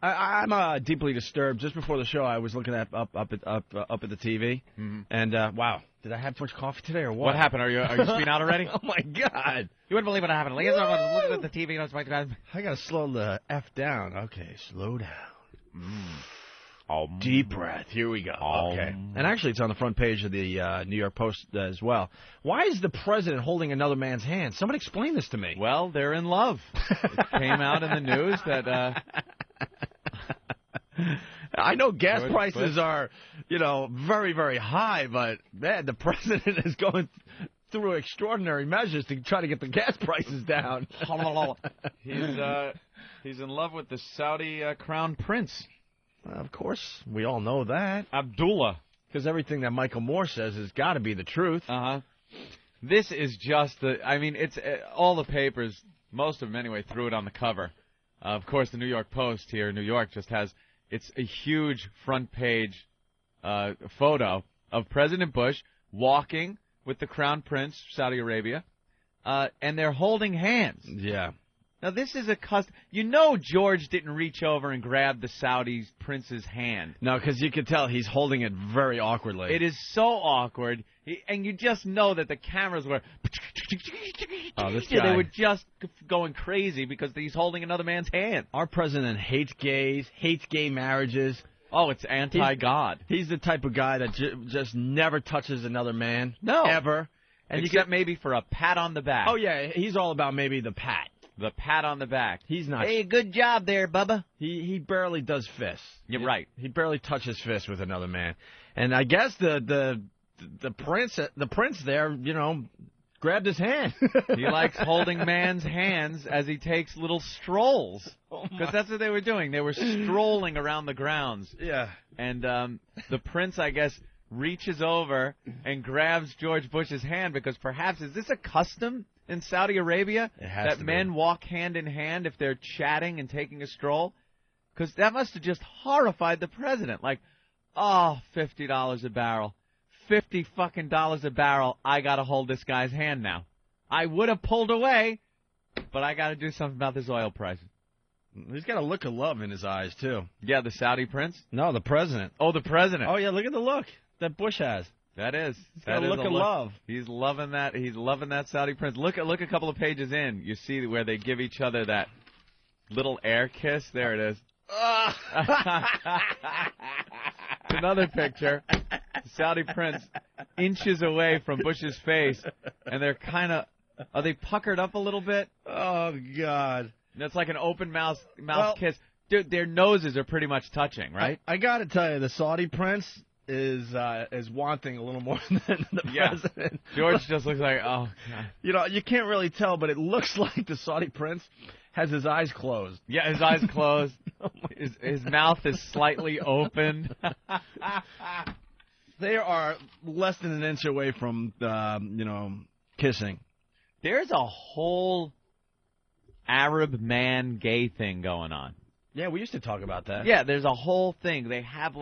I'm deeply disturbed. Just before the show, I was looking up at the TV, and wow, did I have too much coffee today or what? What happened? Are you speeding out already? Oh my God! You wouldn't believe what happened. Look at the TV. I gotta slow the F down. Okay, slow down. Oh, deep breath. Here we go. Okay. And actually, it's on the front page of the New York Post as well. Why is the president holding another man's hand? Somebody explain this to me. Well, they're in love. It came out in the news that. I know gas prices are, very, very high, but man, the president is going through extraordinary measures to try to get the gas prices down. He's in love with the Saudi crown prince. Of course, we all know that. Abdullah. Because everything that Michael Moore says has got to be the truth. Uh-huh. This is just it's all the papers, most of them anyway, threw it on the cover. Of course, the New York Post here in New York just has, it's a huge front page photo of President Bush walking with the Crown Prince of Saudi Arabia, and they're holding hands. Yeah. Now, this is George didn't reach over and grab the Saudi prince's hand. No, because you can tell he's holding it very awkwardly. It is so awkward, and you just know that the cameras were... Oh, this guy. They were just going crazy because he's holding another man's hand. Our president hates gays, hates gay marriages. Oh, it's anti-God. He's the type of guy that just never touches another man. No. Ever. And Except maybe for a pat on the back. Oh, yeah, he's all about maybe the pat. The pat on the back. He's not. Hey, good job there, Bubba. He barely does fists. You're right. He barely touches fists with another man. And I guess the prince there, grabbed his hand. He likes holding man's hands as he takes little strolls. Because that's what they were doing. They were strolling around the grounds. Yeah. And the prince, I guess, reaches over and grabs George Bush's hand because perhaps, is this a custom in Saudi Arabia that men walk hand in hand if they're chatting and taking a stroll? Because that must have just horrified the president. Like, oh, $50 a barrel. $50 fucking a barrel. I got to hold this guy's hand now. I would have pulled away, but I got to do something about this oil price. He's got a look of love in his eyes, too. Yeah, the Saudi prince? No, the president. Oh, the president. Oh, yeah, look at the look that Bush has. That is. He's got a look of love. He's loving that. He's loving that Saudi prince. Look a couple of pages in. You see where they give each other that little air kiss. There it is. Another picture. The Saudi prince inches away from Bush's face, and they're are they puckered up a little bit? Oh, God. It's like an open mouth kiss. Dude, their noses are pretty much touching, right? I got to tell you, the Saudi prince is wanting a little more than the president. George just looks like, oh, God. You can't really tell, but it looks like the Saudi prince has his eyes closed. Yeah, his eyes closed. His mouth is slightly open. They are less than an inch away from, kissing. There's a whole Arab man gay thing going on. Yeah, we used to talk about that. Yeah, there's a whole thing. They have,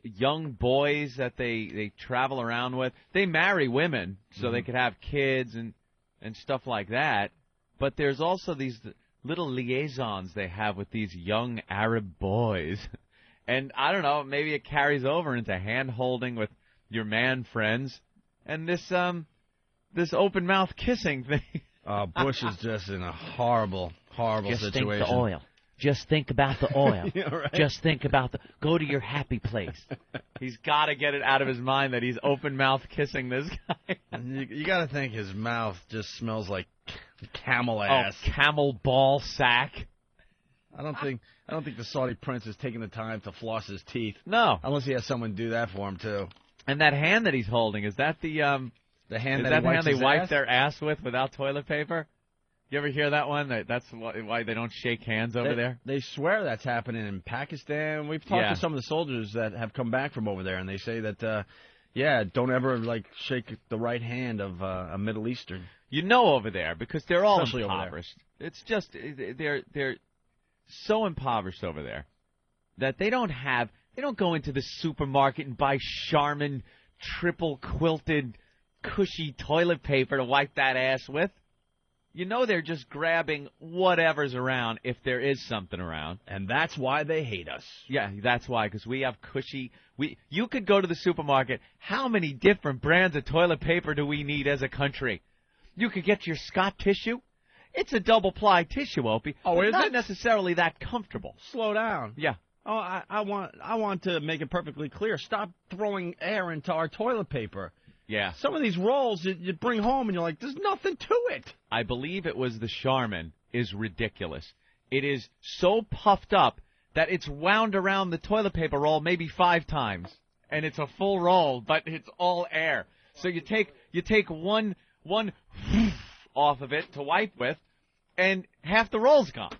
young boys that they travel around with. They marry women so they could have kids and stuff like that. But there's also these little liaisons they have with these young Arab boys. And I don't know, maybe it carries over into hand-holding with your man friends. And this open mouth kissing thing. Bush is just in a horrible situation. Think the oil. Just think about the oil. Yeah, right. Just think about go to your happy place. He's got to get it out of his mind that he's open mouth kissing this guy. You got to think his mouth just smells like camel ass. Oh, camel ball sack. I don't think the Saudi prince is taking the time to floss his teeth. No, unless he has someone do that for him too. And that hand that he's holding, is that the hand they wipe their ass with without toilet paper? You ever hear that one? That's why they don't shake hands over there? They swear that's happening in Pakistan. We've talked to some of the soldiers that have come back from over there, and they say that, don't ever, shake the right hand of a Middle Eastern. Over there, because they're all Especially impoverished. It's just, they're so impoverished over there that they don't go into the supermarket and buy Charmin triple quilted cushy toilet paper to wipe that ass with. you know they're just grabbing whatever's around if there is something around. And that's why they hate us. Yeah, that's why, because we have cushy. You could go to the supermarket. How many different brands of toilet paper do we need as a country? You could get your Scott tissue. It's a double-ply tissue, Opie. Oh, is not it? necessarily that comfortable. Slow down. Yeah. Oh, I want to make it perfectly clear. Stop throwing air into our toilet paper. Yeah. Some of these rolls you bring home and you're like, there's nothing to it. I believe it was the Charmin is ridiculous. It is so puffed up that it's wound around the toilet paper roll maybe 5 times, and it's a full roll, but it's all air. So you take one off of it to wipe with, and half the roll's gone.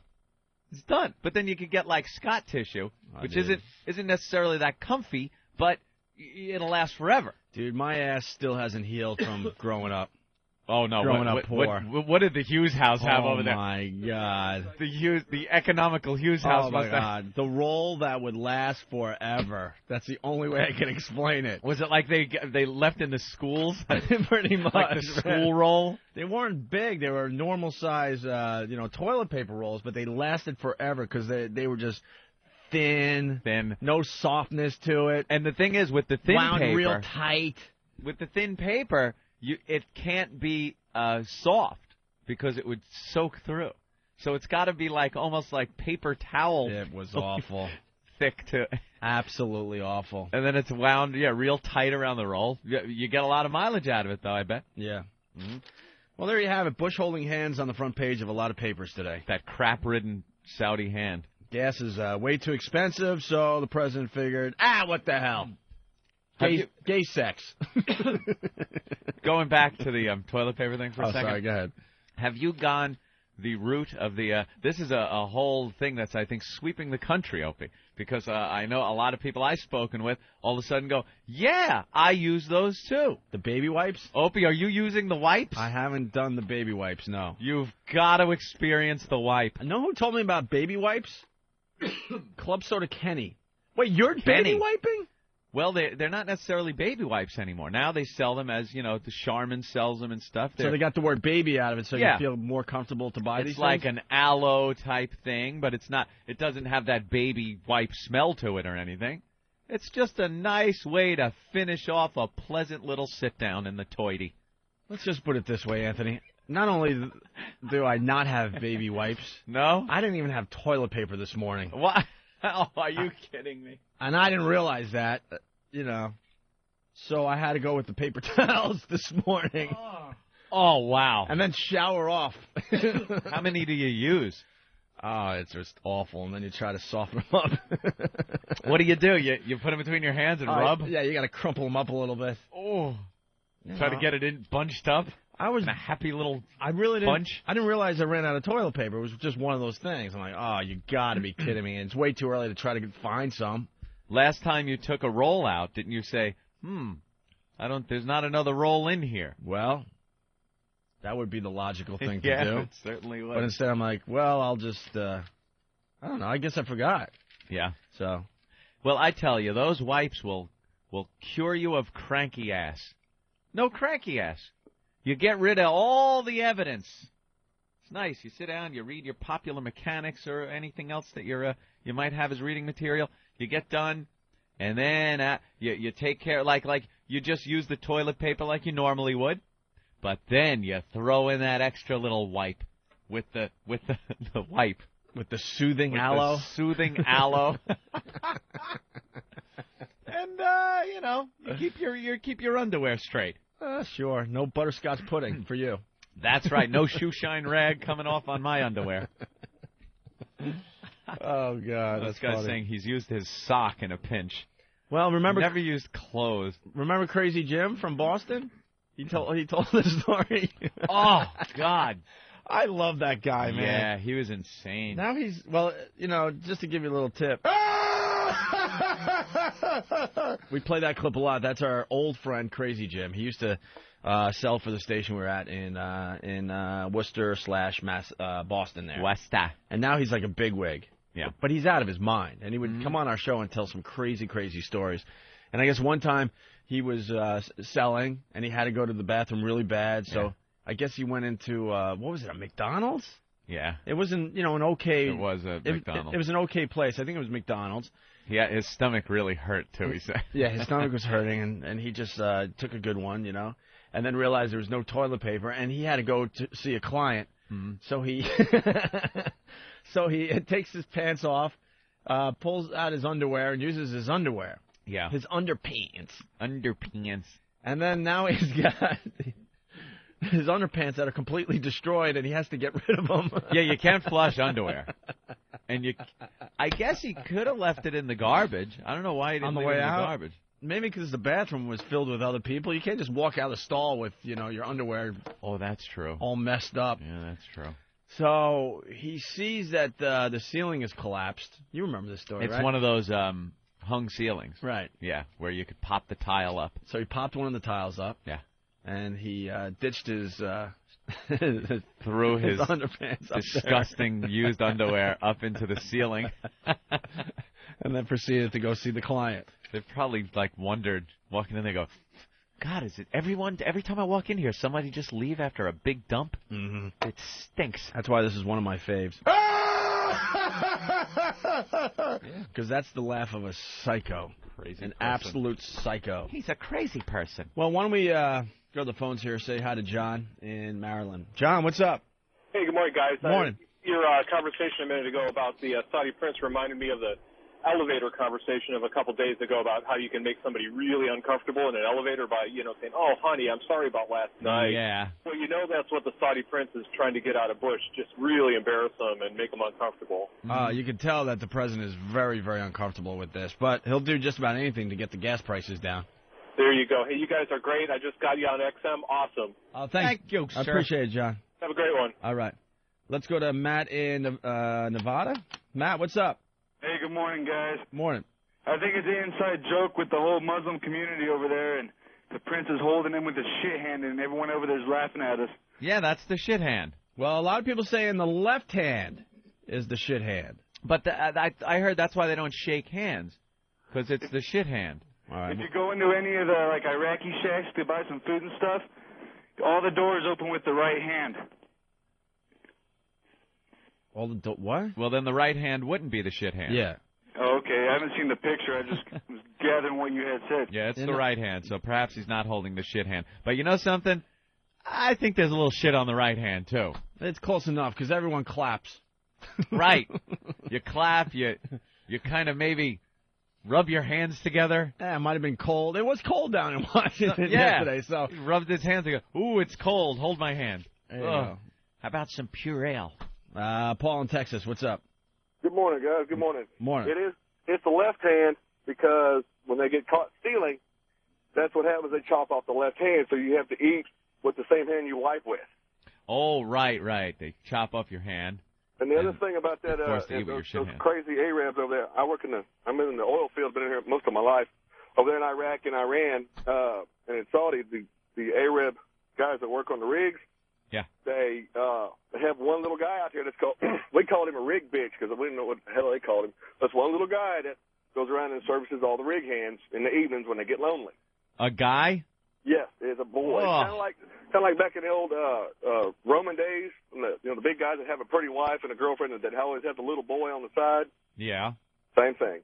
It's done. But then you could get like Scott tissue, which isn't necessarily that comfy, but it'll last forever. Dude, my ass still hasn't healed from growing up. Oh no! Growing up poor. What did the Hughes house have over there? Oh my God! The economical Hughes house. Oh my God! The roll that would last forever. That's the only way I can explain it. Was it like they left in the schools? Pretty much. Like the school roll. They weren't big. They were normal size, toilet paper rolls, but they lasted forever because they were just thin, no softness to it. And the thing is, with the thin wound paper, real tight. With the thin paper, it can't be soft because it would soak through. So it's got to be like almost like paper towel. It was awful. Thick to absolutely awful. And then it's wound, real tight around the roll. You get a lot of mileage out of it, though, I bet. Yeah. Mm-hmm. Well, there you have it. Bush holding hands on the front page of a lot of papers today. That crap-ridden Saudi hand. Gas is way too expensive, so the president figured, what the hell? Gay sex. Going back to the toilet paper thing for a second. Sorry, go ahead. Have you gone the route of the this is a whole thing that's, I think, sweeping the country, Opie, because I know a lot of people I've spoken with all of a sudden go, yeah, I use those too. The baby wipes? Opie, are you using the wipes? I haven't done the baby wipes, no. You've got to experience the wipe. Know who told me about baby wipes? Club Soda Kenny. Wait, you're Benny. baby wiping? Well, they're not necessarily baby wipes anymore. Now they sell them as, the Charmin sells them and stuff. So they got the word baby out of it so you feel more comfortable to buy these things? It's like an aloe type thing, but it's not. It doesn't have that baby wipe smell to it or anything. It's just a nice way to finish off a pleasant little sit-down in the toity. Let's just put it this way, Anthony. Not only do I not have baby wipes. No? I didn't even have toilet paper this morning. What? Oh, are you kidding me? And I didn't realize that, So I had to go with the paper towels this morning. Oh, wow. And then shower off. How many do you use? Oh, it's just awful. And then you try to soften them up. What do? You put them between your hands and rub? Yeah, you got to crumple them up a little bit. Oh. Try to get it in bunched up? I was in a happy little bunch. I didn't realize I ran out of toilet paper. It was just one of those things. I'm like, oh, you got to be kidding me. And it's way too early to try to find some. Last time you took a roll out, didn't you say, there's not another roll in here? Well, that would be the logical thing to do. Yeah, it certainly would. But instead I'm like, well, I'll just, I don't know, I guess I forgot. Yeah. So. Well, I tell you, those wipes will cure you of cranky ass. No cranky ass. You get rid of all the evidence. It's nice. You sit down, you read your Popular Mechanics or anything else that you might have as reading material. You get done, and then you take care, like you just use the toilet paper like you normally would, but then you throw in that extra little wipe with the wipe. With the soothing with aloe? The soothing aloe. And, you keep your underwear straight. Sure. No butterscotch pudding for you. That's right. No shoe shine rag coming off on my underwear. Oh, God. This guy's saying he's used his sock in a pinch. Well, remember... Never used clothes. Remember Crazy Jim from Boston? He told this story. Oh, God. I love that guy, man. Yeah, he was insane. Now he's... Well, just to give you a little tip... We play that clip a lot. That's our old friend, Crazy Jim. He used to sell for the station we were at in Worcester / Boston there. Worcester. And now he's like a bigwig. Yeah. But he's out of his mind. And he would come on our show and tell some crazy, crazy stories. And I guess one time he was selling, and he had to go to the bathroom really bad. So I guess he went into, what was it, a McDonald's? Yeah. It wasn't, an okay. It was a McDonald's. It was an okay place. I think it was McDonald's. Yeah, his stomach really hurt, too, he said. Yeah, his stomach was hurting, and he just took a good one, and then realized there was no toilet paper, and he had to go to see a client. Mm-hmm. So he takes his pants off, pulls out his underwear, and uses his underwear. Yeah. His underpants. Underpants. And then now he's got his underpants that are completely destroyed, and he has to get rid of them. Yeah, you can't flush underwear. And I guess he could have left it in the garbage. I don't know why he didn't leave it in the garbage. Maybe because the bathroom was filled with other people. You can't just walk out of the stall with, your underwear. Oh, that's true. All messed up. Yeah, that's true. So he sees that the ceiling is collapsed. You remember this story, right? It's one of those hung ceilings. Right. Yeah, where you could pop the tile up. So he popped one of the tiles up. Yeah. And he ditched his threw his underpants disgusting used underwear up into the ceiling. And then proceeded to go see the client. They probably wondered walking in. They go, God, is it every time I walk in here, somebody just leave after a big dump? Mm-hmm. It stinks. That's why this is one of my faves. Because that's the laugh of a psycho. Crazy An person. Absolute psycho. He's a crazy person. Well, why don't we go to the phones here, say hi to John in Maryland. John, what's up? Hey, good morning, guys. Morning. Your conversation a minute ago about the Saudi prince reminded me of the elevator conversation of a couple days ago about how you can make somebody really uncomfortable in an elevator by, saying, oh, honey, I'm sorry about last night. Yeah. Well, that's what the Saudi prince is trying to get out of Bush, just really embarrass them and make them uncomfortable. You can tell that the president is very, very uncomfortable with this, but he'll do just about anything to get the gas prices down. There you go. Hey, you guys are great. I just got you on XM. Awesome. Thank you, sir. I appreciate it, John. Have a great one. All right. Let's go to Matt in Nevada. Matt, what's up? Hey, good morning, guys. Morning. I think it's an inside joke with the whole Muslim community over there, and the prince is holding him with his shit hand, and everyone over there is laughing at us. Yeah, that's the shit hand. Well, a lot of people say in the left hand is the shit hand. But I heard that's why they don't shake hands, because it's the shit hand. All right. If you go into any of the Iraqi shacks to buy some food and stuff, all the doors open with the right hand. All the what? Well, then the right hand wouldn't be the shit hand. Yeah. Oh, okay. I haven't seen the picture. I just was gathering what you had said. Yeah, it's the right hand, so perhaps he's not holding the shit hand. But you know something? I think there's a little shit on the right hand, too. It's close enough, because everyone claps. Right. You clap, you kind of maybe rub your hands together. Yeah, it might have been cold. It was cold down in Washington yesterday, so. He rubbed his hands and go, ooh, it's cold. Hold my hand. There you go. How about some pure ale? Paul in Texas, what's up? Good morning, guys. Good morning. Morning. It's the left hand because when they get caught stealing, that's what happens. They chop off the left hand, so you have to eat with the same hand you wipe with. Oh, right. They chop off your hand. And the other thing about that, those crazy Arabs over there, I'm in the oil field, been in here most of my life. Over there in Iraq and Iran, and in Saudi, the Arab guys that work on the rigs, yeah, they have one little guy out there that's called, we called him a rig bitch because we didn't know what the hell they called him. That's one little guy that goes around and services all the rig hands in the evenings when they get lonely. A guy? Yes, it's a boy. Oh. Kind of like back in the old Roman days, when the big guys that have a pretty wife and a girlfriend that always have the little boy on the side. Yeah. Same thing.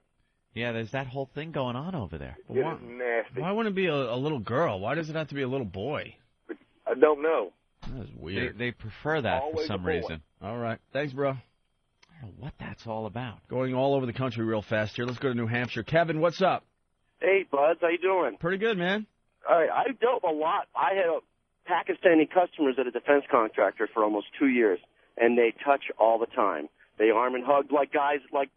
Yeah, there's that whole thing going on over there. It is nasty. Why wouldn't it be a little girl? Why does it have to be a little boy? I don't know. That is weird. They prefer that Always for some reason. All right. Thanks, bro. I don't know what that's all about. Going all over the country real fast here. Let's go to New Hampshire. Kevin, what's up? Hey, Buds. How you doing? Pretty good, man. All right. I've dealt a lot. I had Pakistani customers at a defense contractor for almost 2 years, and they touch all the time. They arm and hug like guys, like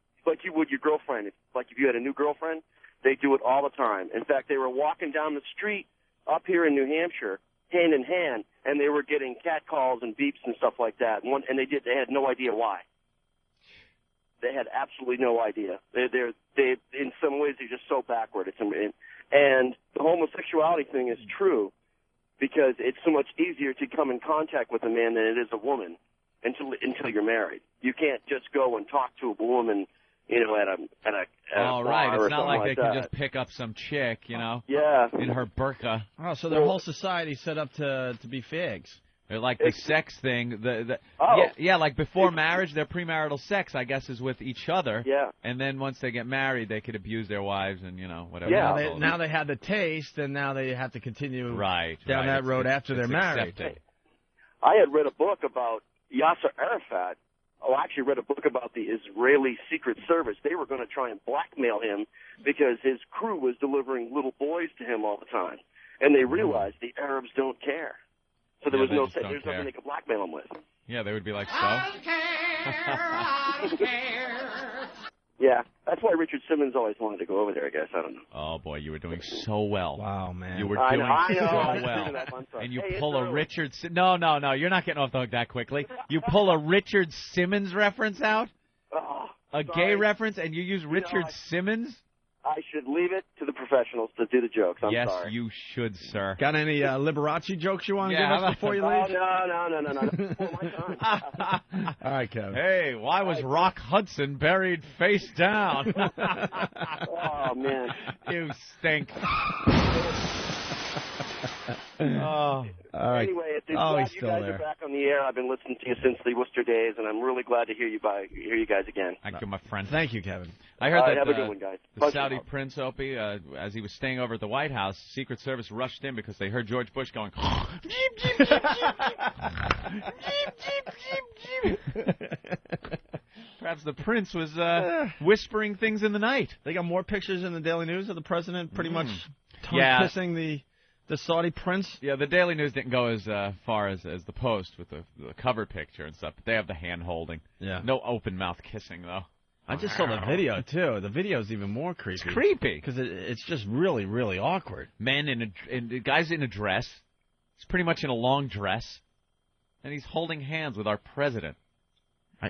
you would your girlfriend. Like if you had a new girlfriend, they do it all the time. In fact, they were walking down the street up here in New Hampshire, hand in hand, and they were getting catcalls and beeps and stuff like that. And they had no idea why. They had absolutely no idea. They in some ways they're just so backward. And the homosexuality thing is true because it's so much easier to come in contact with a man than it is a woman until you're married. You can't just go and talk to a woman, at a oh, bar right. or It's not like they that. can just pick up some chick, Yeah. in her burqa. Oh, so their whole society's set up to be fags. They're like the sex thing. Like before marriage, their premarital sex, I guess, is with each other. Yeah. And then once they get married, they could abuse their wives and, whatever. Yeah. Now they had the taste, and now they have to continue down that It's road after they're married. Accepted. I had read a book about Yasser Arafat. I actually read a book about the Israeli Secret Service. They were going to try and blackmail him because his crew was delivering little boys to him all the time. And they realized the Arabs don't care. So there's nothing they could blackmail him with. Yeah, they would be like, so? I care. Yeah, that's why Richard Simmons always wanted to go over there, I guess. I don't know. Oh, boy, you were doing so well. Wow, man. You were doing so well. And you pull a Richard... No, you're not getting off the hook that quickly. You pull a Richard Simmons reference out? Gay reference, and you use Richard Simmons? I should leave it to the professionals to do the jokes. I'm sorry. Yes, you should, sir. Got any Liberace jokes you want to give us before you leave? No. Before my time. All right, Kevin. Hey, why was Rock Hudson buried face down? Oh, man. You stink. All right. Anyway, it's glad you guys are back on the air. I've been listening to you since the Worcester days, and I'm really glad to hear you guys again. Thank you, my friend. Thank you, Kevin. I heard that have a good one, guys. the Saudi Prince, Opie, as he was staying over at the White House, Secret Service rushed in because they heard George Bush going, jeep, jeep, jeep, jeep, jeep, jeep, jeep. Perhaps the Prince was whispering things in the night. They got more pictures in the Daily News of the president pretty much tongue-kissing the Saudi prince? Yeah, the Daily News didn't go as far as the Post with the cover picture and stuff, but they have the hand-holding. Yeah. No open-mouth kissing, though. I just saw the video, too. The video's even more creepy. It's creepy. Because it's just really, really awkward. Men guys in a dress. He's pretty much in a long dress. And he's holding hands with our president.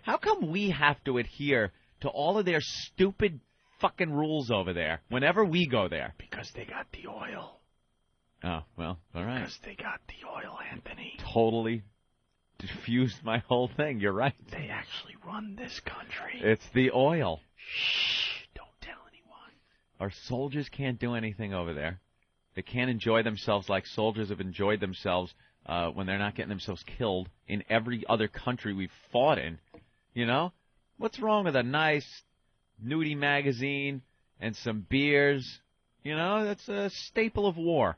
How come we have to adhere to all of their stupid fucking rules over there whenever we go there? Because they got the oil. Oh, well, all right. Because they got the oil, Anthony. Totally diffused my whole thing. You're right. They actually run this country. It's the oil. Shh, don't tell anyone. Our soldiers can't do anything over there. They can't enjoy themselves like soldiers have enjoyed themselves when they're not getting themselves killed in every other country we've fought in. You know? What's wrong with a nice nudie magazine and some beers? You know, that's a staple of war.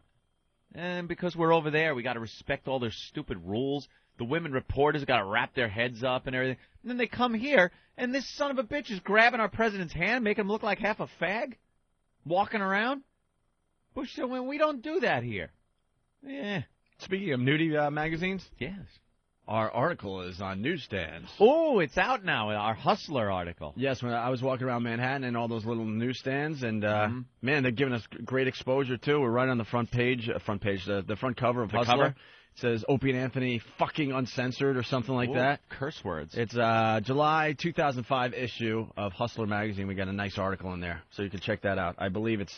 And because we're over there, we got to respect all their stupid rules. The women reporters got to wrap their heads up and everything. And then they come here, and this son of a bitch is grabbing our president's hand, making him look like half a fag, walking around. Bush said, well, we don't do that here. Yeah. Speaking of nudie magazines? Yes. Our article is on newsstands. Oh, it's out now, our Hustler article. Yes, when I was walking around Manhattan and all those little newsstands, and, man, they're giving us great exposure, too. We're right on the front page, the front cover of Hustler. Cover? It says Opie and Anthony fucking uncensored or something like that. Curse words. It's July 2005 issue of Hustler magazine. We got a nice article in there, so you can check that out. I believe it's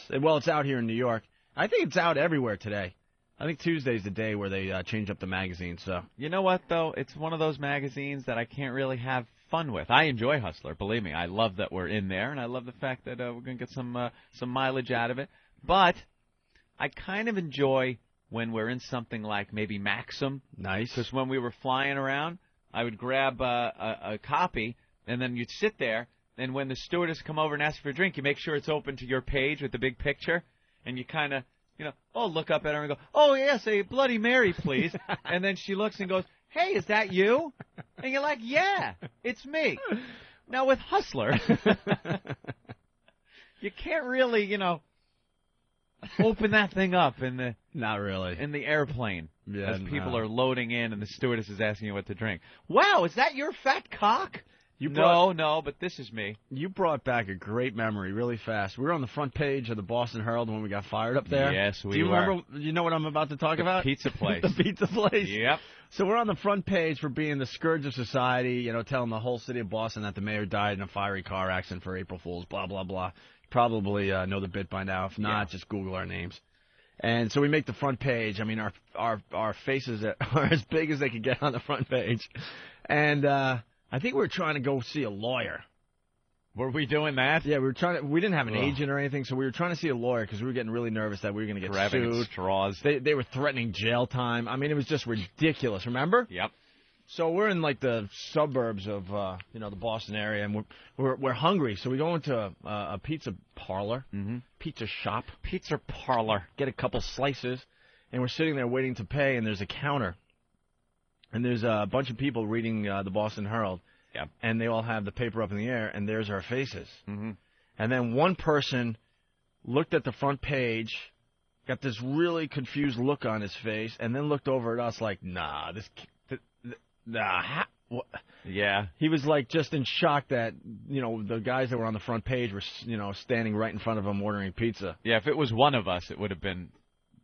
out here in New York. I think it's out everywhere today. I think Tuesday's the day where they change up the magazine. So you know what, though? It's one of those magazines that I can't really have fun with. I enjoy Hustler, believe me. I love that we're in there, and I love the fact that we're going to get some mileage out of it. But I kind of enjoy when we're in something like maybe Maxim. Nice. Because when we were flying around, I would grab a copy, and then you'd sit there, and when the stewardess come over and ask for a drink, you make sure it's open to your page with the big picture, and you kind of, look up at her and go, oh, yes, a Bloody Mary, please. And then she looks and goes, hey, is that you? And you're like, yeah, it's me. Now, with Hustler, you can't really, open that thing up in the not really in the airplane as people are loading in and the stewardess is asking you what to drink. Wow, is that your fat cock? No, but this is me. You brought back a great memory really fast. We were on the front page of the Boston Herald when we got fired up there. Yes, we were. Do you remember? You know what I'm about to talk about? Pizza place. The pizza place. Yep. So we're on the front page for being the scourge of society, telling the whole city of Boston that the mayor died in a fiery car accident for April Fools, blah, blah, blah. Probably know the bit by now. If not, just Google our names. And so we make the front page. I mean, our faces are as big as they could get on the front page. And I think we were trying to go see a lawyer. Were we doing that? Yeah, we didn't have an agent or anything, so we were trying to see a lawyer because we were getting really nervous that we were going to get Grabbing sued. straws. They were threatening jail time. I mean, it was just ridiculous. Remember? Yep. So we're in like the suburbs of the Boston area, and we're hungry. So we go into a pizza parlor, pizza shop, pizza parlor, get a couple slices, and we're sitting there waiting to pay. And there's a counter, and there's a bunch of people reading the Boston Herald. Yep. And they all have the paper up in the air, and there's our faces. Mm-hmm. And then one person looked at the front page, got this really confused look on his face, and then looked over at us like, nah, what? Yeah. He was like just in shock that, the guys that were on the front page were, standing right in front of him ordering pizza. Yeah, if it was one of us, it would have been...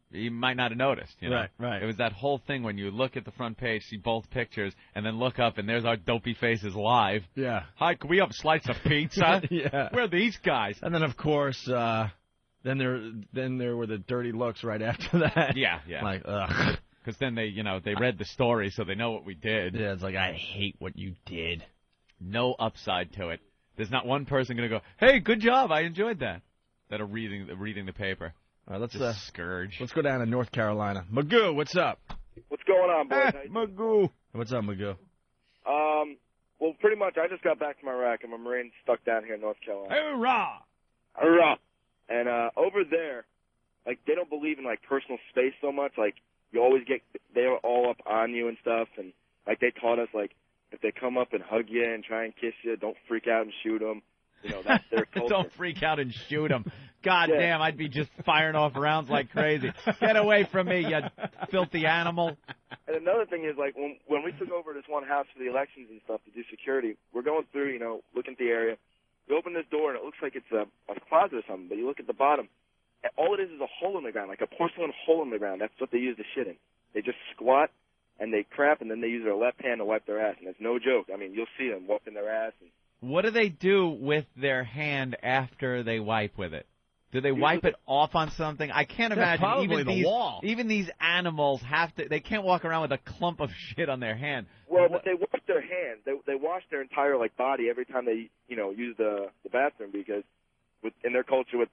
You might not have noticed, Right. It was that whole thing when you look at the front page, see both pictures, and then look up, and there's our dopey faces live. Yeah. Hi, can we have a slice of pizza? Yeah. Where are these guys? And then, of course, then there were the dirty looks right after that. Yeah. Like, ugh. Because then they read the story, so they know what we did. Yeah, it's like, I hate what you did. No upside to it. There's not one person going to go, hey, good job, I enjoyed that are reading the paper. All right, scourge. Let's go down to North Carolina. Magoo, what's up? What's going on, boys? Magoo. What's up, Magoo? Well, pretty much, I just got back from Iraq. I'm a Marine stuck down here in North Carolina. Hoorah! Hoorah! And over there, like, they don't believe in, like, personal space so much. Like, you always they're all up on you and stuff. And, like, they taught us, like, if they come up and hug you and try and kiss you, don't freak out and shoot them. That's their culture. Don't freak out and shoot them. God damn, I'd be just firing off rounds like crazy. Get away from me, you filthy animal. And another thing is, like, when we took over this one house for the elections and stuff to do security, we're going through, looking at the area. We open this door, and it looks like it's a closet or something, but you look at the bottom, and all it is a hole in the ground, like a porcelain hole in the ground. That's what they use to shit in. They just squat, and they crap, and then they use their left hand to wipe their ass, and that's no joke. I mean, you'll see them wiping their ass. What do they do with their hand after they wipe with it? Do they wipe it off on something? I can't imagine even these animals they can't walk around with a clump of shit on their hand. Well, but they wash their hands. They wash their entire body every time they use the bathroom, because in their culture with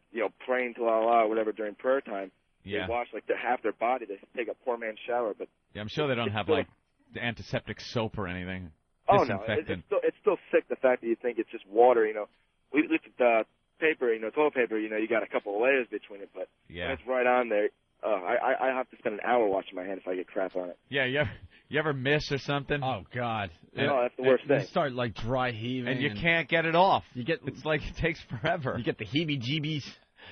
praying to Allah or whatever during prayer time, they wash half their body. They take a poor man's shower, but I'm sure they don't have antiseptic soap or anything. Oh no, it's still sick, the fact that you think it's just water. We looked at paper, toilet paper. You got a couple of layers between it, but when it's right on there, I have to spend an hour washing my hand if I get crap on it. Yeah, you ever miss or something? Oh God, that's the worst thing. You start dry heaving, and you can't get it off. It's like it takes forever. You get the heebie-jeebies.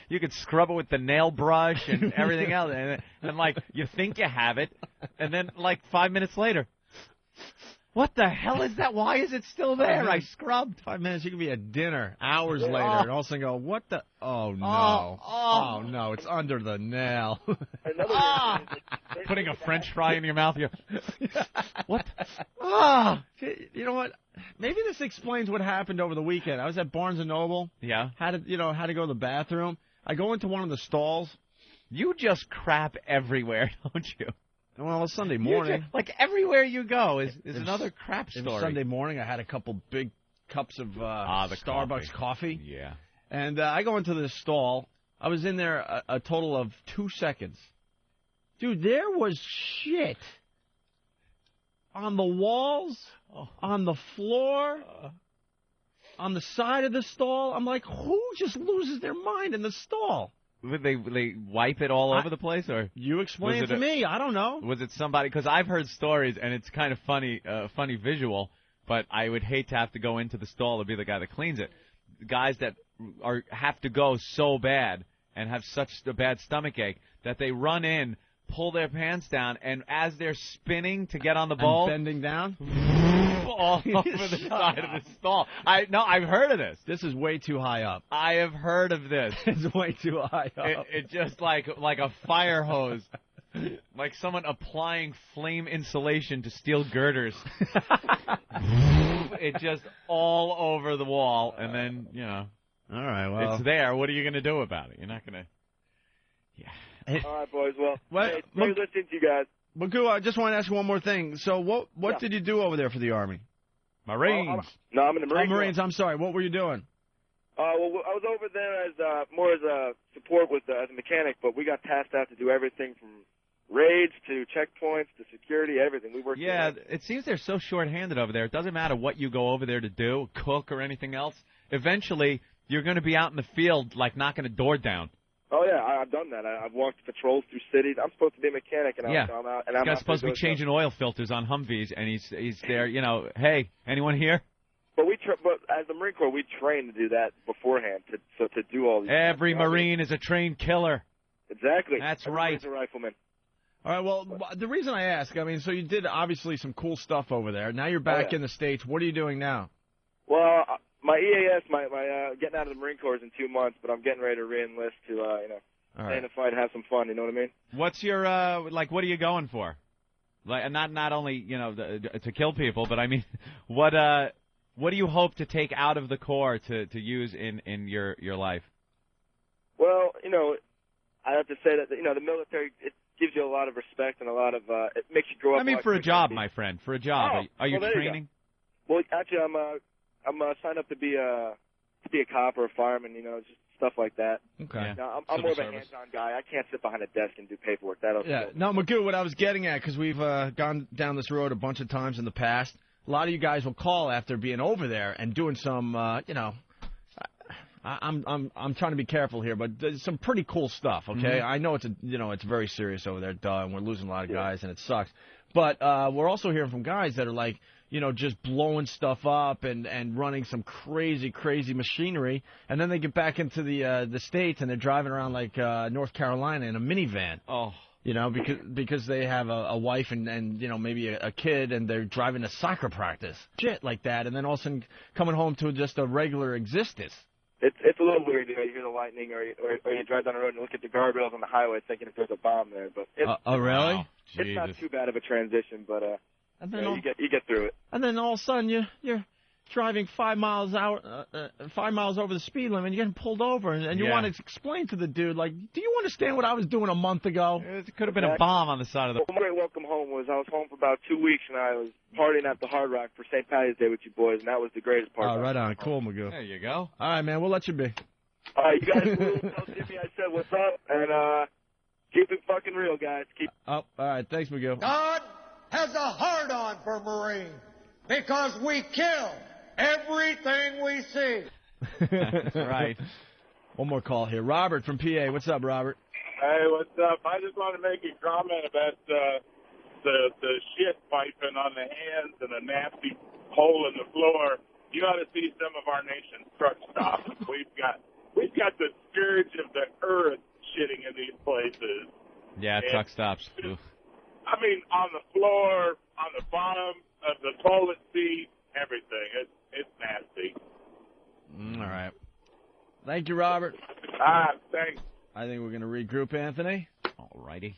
You could scrub it with the nail brush and everything else, and you think you have it, and then 5 minutes later. What the hell is that? Why is it still there? I scrubbed. 5 minutes, you could be at dinner hours later, and all of a sudden go, what the? Oh, no. Oh, no, it's under the nail. Putting a French fry in your mouth. What? You know what? Maybe this explains what happened over the weekend. I was at Barnes & Noble. Yeah. Had to go to the bathroom. I go into one of the stalls. You just crap everywhere, don't you? Well, it's Sunday morning. Everywhere you go is another crap story. Sunday morning, I had a couple big cups of Starbucks coffee. Yeah. And I go into this stall. I was in there a total of 2 seconds. Dude, there was shit on the walls, on the floor, on the side of the stall. I'm like, who just loses their mind in the stall? Would they wipe it all over the place, or you explain it to me? I don't know. Was it somebody? Because I've heard stories, and it's kind of funny visual. But I would hate to have to go into the stall to be the guy that cleans it. Guys that have to go so bad and have such a bad stomach ache that they run in, pull their pants down, and as they're spinning to get on the ball, bending down. All over the side of the stall. I've heard of this. This is way too high up. I have heard of this. It's way too high up. It just like a fire hose. Like someone applying flame insulation to steel girders. It just all over the wall, and then, All right, well. It's there. What are you going to do about it? You're not going to... Yeah. All right, boys. Well, hey, listening to you guys. Magoo, I just want to ask you one more thing. So what did you do over there for the Army? Marines. I'm in the Marines. Marines, I'm sorry. What were you doing? Well, I was over there as more as a support as a mechanic, but we got tasked out to do everything from raids to checkpoints to security, everything. We worked. Yeah, it seems they're so short-handed over there. It doesn't matter what you go over there to do, cook or anything else. Eventually, you're going to be out in the field, like knocking a door down. Oh yeah, I've done that. I've walked patrols through cities. I'm supposed to be a mechanic, and I'm out. And I'm supposed to be changing oil filters on Humvees, and he's there. You know, hey, anyone here? But but as the Marine Corps, we train to do that beforehand, to do all these. Every Marine is a trained killer. Exactly. That's Everybody's right. a rifleman. All right, well, the reason I ask, I mean, so you did obviously some cool stuff over there. Now you're back in the States. What are you doing now? Well, my EAS, my getting out of the Marine Corps is in 2 months, but I'm getting ready to re-enlist to, stay in the fight, have some fun. You know what I mean? What's your what are you going for? Like, not only to kill people, but I mean, what do you hope to take out of the Corps to use in your life? Well, I have to say that the military, it gives you a lot of respect and a lot of it makes you grow up. I mean, for a job, my friend, for a job. Are you training? Well, actually, I'm signed up to be a cop or a fireman. Just stuff like that. Okay. No, I'm more of a hands-on guy. I can't sit behind a desk and do paperwork. No, Magoo, what I was getting at, because we've gone down this road a bunch of times in the past. A lot of you guys will call after being over there and doing some, I'm trying to be careful here, but there's some pretty cool stuff. Okay, Mm-hmm. I know it's very serious over there, and we're losing a lot of guys, and it sucks. But we're also hearing from guys that are like, just blowing stuff up and running some crazy machinery, and then they get back into the States and they're driving around like North Carolina in a minivan. Oh. Because they have a wife and maybe a kid, and they're driving to soccer practice, shit like that, and then all of a sudden coming home to just a regular existence. It's a little weird, you hear the lightning, or you drive down the road and look at the guardrails on the highway, thinking if there's a bomb there. But really? Wow. It's not too bad of a transition, but you get through it. And then all of a sudden you're driving 5 miles over the speed limit, and you're getting pulled over, and you want to explain to the dude, like, do you understand what I was doing a month ago? It could have been a bomb on the side of the... My great welcome home was I was home for about 2 weeks, and I was partying at the Hard Rock for St. Patty's Day with you boys, and that was the greatest part. Oh, right on. Cool, Magoo. There you go. All right, man, we'll let you be. All right, you guys will tell Jimmy I said what's up, and keep it fucking real, guys. All right, thanks, Magoo. God has a hard-on for Marine because we kill everything we see. That's right. One more call here. Robert from PA. What's up, Robert? Hey, what's up? I just want to make a comment about the shit piping on the hands and the nasty hole in the floor. You ought to see some of our nation's truck stops. We've got the scourge of the earth shitting in these places. Yeah, truck stops. Oof. I mean, on the floor, on the bottom of the toilet seat, everything. It's nasty. All right. Thank you, Robert. Thanks. I think we're going to regroup, Anthony. All righty.